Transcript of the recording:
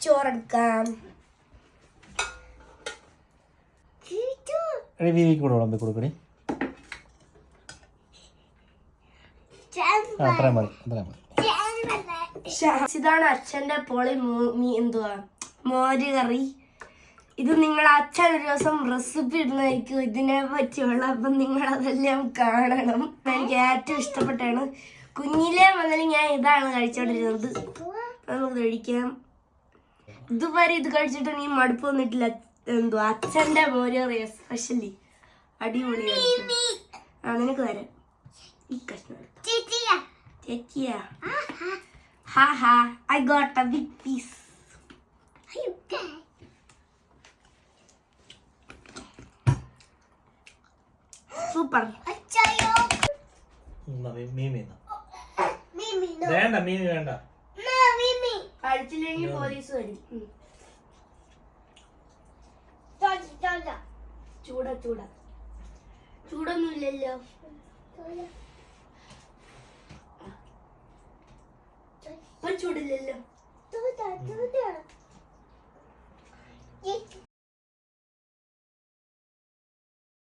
ചോറെടുക്കാം. കൂടെ വിളമ്പി കൊടുക്കണേ. അത്രയും മതി, അത്രയും മതി. ഇതാണ് അച്ഛൻ്റെ പൊളി എന്തുവാ മോര് കറി. ഇത് നിങ്ങൾ അച്ഛൻ ഒരു ദിവസം റെസിപ്പി ഇടുന്നതായിരിക്കും ഇതിനെ പറ്റിയുള്ള. അപ്പം നിങ്ങളതെല്ലാം കാണണം. എനിക്ക് ഏറ്റവും ഇഷ്ടപ്പെട്ടാണ്. കുഞ്ഞിലേ മുതൽ ഞാൻ ഇതാണ് കഴിച്ചോണ്ടിരുന്നത്. നമുക്ക് കഴിക്കാം. ഇതുവരെ ഇത് കഴിച്ചിട്ട് എനിക്ക് മടുപ്പ് വന്നിട്ടില്ല. എന്തുവാ അച്ഛൻ്റെ മോര് കറി എസ്പെഷ്യലി അടിപൊളി. നിനക്ക് തരാം ഈ കഷ്ണം. ചേച്ചിയാ ഹാ I got a big piece. Super. വേണ്ട മീൻ വേണ്ട. കഴിച്ചില്ലെങ്കിൽ പോലീസ് വരും. ചൂടൊന്നുമില്ലല്ലോ. ചൂടില്ലല്ലോ.